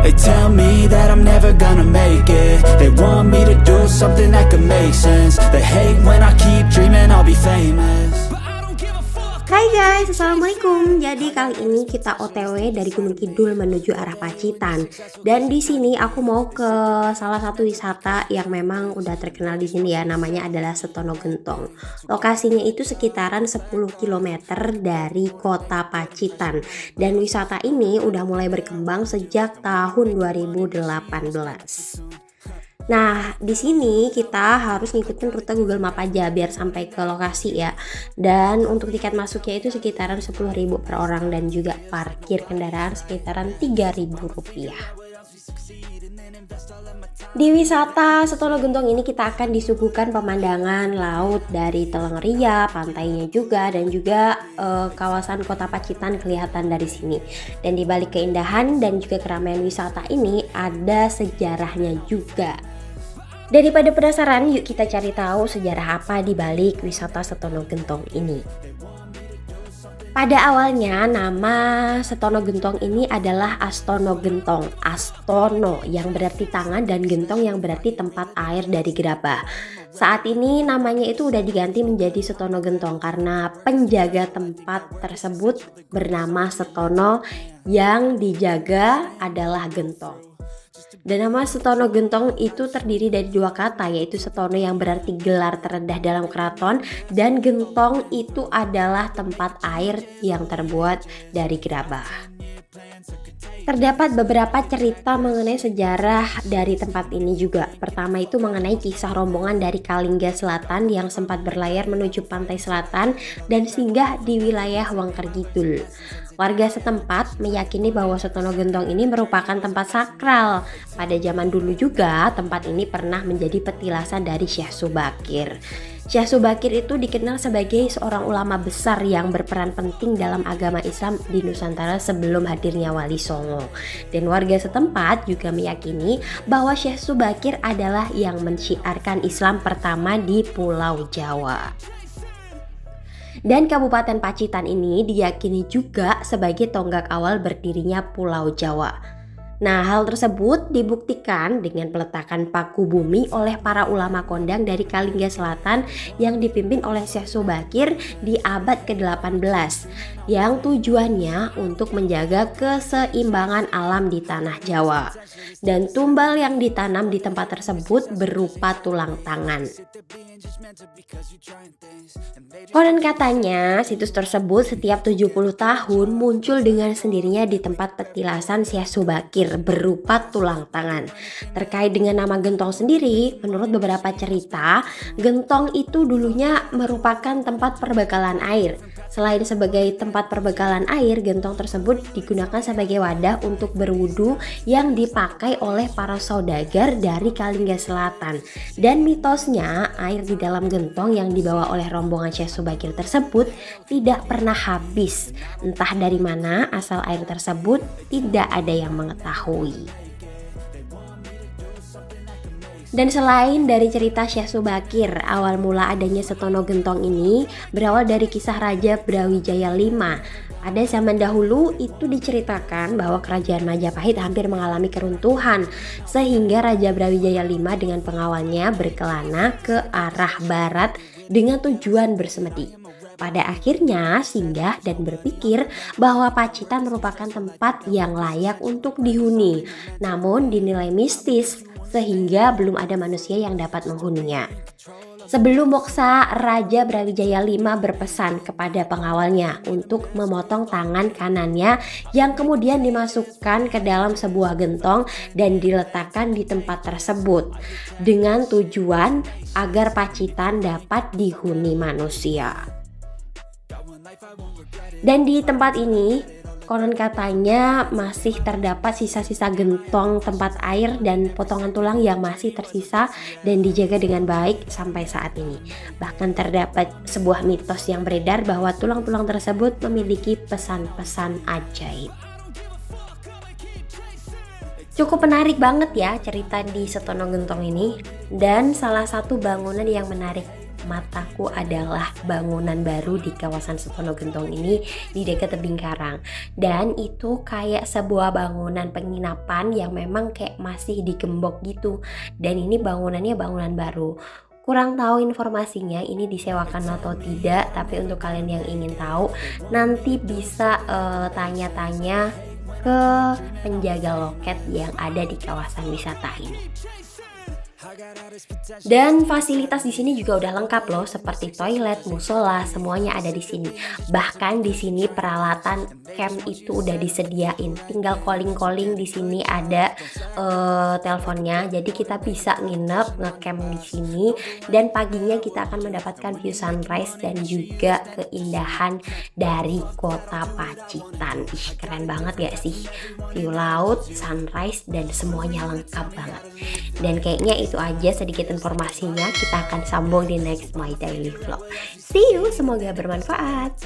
They tell me that I'm never gonna make it. They want me to do something that could make sense. They hate when I keep dreaming I'll be famous. Hai guys, assalamualaikum. Jadi kali ini kita OTW dari Gunung Kidul menuju arah Pacitan. Dan di sini aku mau ke salah satu wisata yang memang udah terkenal di sini ya, namanya adalah Setono Gentong. Lokasinya itu sekitaran 10 km dari kota Pacitan. Dan wisata ini udah mulai berkembang sejak tahun 2018. Nah, di sini kita harus ngikutin rute Google Map aja biar sampai ke lokasi ya. Dan untuk tiket masuknya itu sekitaran 10.000 per orang dan juga parkir kendaraan sekitaran Rp3.000. Di wisata Setono Gentong ini kita akan disuguhkan pemandangan laut dari Telengria, pantainya juga, dan juga kawasan kota Pacitan kelihatan dari sini. Dan di balik keindahan dan juga keramaian wisata ini ada sejarahnya juga. Daripada penasaran, yuk kita cari tahu sejarah apa di balik wisata Setono Gentong ini. Pada awalnya nama Setono Gentong ini adalah Astono Gentong. Astono yang berarti tangan dan gentong yang berarti tempat air dari gerabah. Saat ini namanya itu udah diganti menjadi Setono Gentong karena penjaga tempat tersebut bernama Setono yang dijaga adalah gentong. Dan nama Setono Gentong itu terdiri dari dua kata, yaitu Setono yang berarti gelar terendah dalam keraton, dan gentong itu adalah tempat air yang terbuat dari gerabah. Terdapat beberapa cerita mengenai sejarah dari tempat ini juga. Pertama itu mengenai kisah rombongan dari Kalingga Selatan yang sempat berlayar menuju pantai selatan dan singgah di wilayah Wangkergidul. Warga setempat meyakini bahwa Setono Gentong ini merupakan tempat sakral. Pada zaman dulu juga tempat ini pernah menjadi petilasan dari Syekh Subakir. Syekh Subakir itu dikenal sebagai seorang ulama besar yang berperan penting dalam agama Islam di Nusantara sebelum hadirnya Wali Songo. Dan warga setempat juga meyakini bahwa Syekh Subakir adalah yang mensyiarkan Islam pertama di Pulau Jawa. Dan Kabupaten Pacitan ini diyakini juga sebagai tonggak awal berdirinya Pulau Jawa. Nah, hal tersebut dibuktikan dengan peletakan paku bumi oleh para ulama kondang dari Kalingga Selatan yang dipimpin oleh Syekh Subakir di abad ke-18 yang tujuannya untuk menjaga keseimbangan alam di tanah Jawa. Dan tumbal yang ditanam di tempat tersebut berupa tulang tangan. Konon katanya situs tersebut setiap 70 tahun muncul dengan sendirinya di tempat petilasan Syekh Subakir berupa tulang tangan. Terkait dengan nama gentong sendiri, menurut beberapa cerita, gentong itu dulunya merupakan tempat perbekalan air. Selain sebagai tempat perbekalan air, gentong tersebut digunakan sebagai wadah untuk berwudu yang dipakai oleh para saudagar dari Kalingga Selatan. Dan mitosnya, air di dalam gentong yang dibawa oleh rombongan Syekh Subakir tersebut tidak pernah habis. Entah dari mana asal air tersebut, tidak ada yang mengetahui. Dan selain dari cerita Syekh Subakir, awal mula adanya Setono Gentong ini berawal dari kisah Raja Brawijaya V. Pada zaman dahulu itu diceritakan bahwa kerajaan Majapahit hampir mengalami keruntuhan, sehingga Raja Brawijaya V dengan pengawalnya berkelana ke arah barat dengan tujuan bersemedi. Pada akhirnya singgah dan berpikir bahwa Pacitan merupakan tempat yang layak untuk dihuni, namun dinilai mistis sehingga belum ada manusia yang dapat menghuninya. Sebelum moksa, Raja Brawijaya V berpesan kepada pengawalnya untuk memotong tangan kanannya yang kemudian dimasukkan ke dalam sebuah gentong dan diletakkan di tempat tersebut dengan tujuan agar Pacitan dapat dihuni manusia. Dan di tempat ini konon katanya masih terdapat sisa-sisa gentong tempat air dan potongan tulang yang masih tersisa dan dijaga dengan baik sampai saat ini. Bahkan terdapat sebuah mitos yang beredar bahwa tulang-tulang tersebut memiliki pesan-pesan ajaib. Cukup menarik banget ya cerita di Setono Gentong ini. Dan salah satu bangunan yang menarik mataku adalah bangunan baru di kawasan Sutono Gentong ini di dekat tebing karang. Dan itu kayak sebuah bangunan penginapan yang memang kayak masih digembok gitu. Dan ini bangunannya bangunan baru. Kurang tahu informasinya ini disewakan atau tidak, tapi untuk kalian yang ingin tahu nanti bisa tanya-tanya ke penjaga loket yang ada di kawasan wisata ini. Dan fasilitas di sini juga udah lengkap loh, seperti toilet, musola, semuanya ada di sini. Bahkan di sini peralatan camp itu udah disediain. Tinggal calling di sini ada teleponnya. Jadi kita bisa nginep ngecamp di sini dan paginya kita akan mendapatkan view sunrise dan juga keindahan dari kota Pacitan. Ih, keren banget gak sih? View laut, sunrise dan semuanya lengkap banget. Dan kayaknya itu aja sedikit informasinya. Kita akan sambung di next My Daily Vlog. See you, semoga bermanfaat.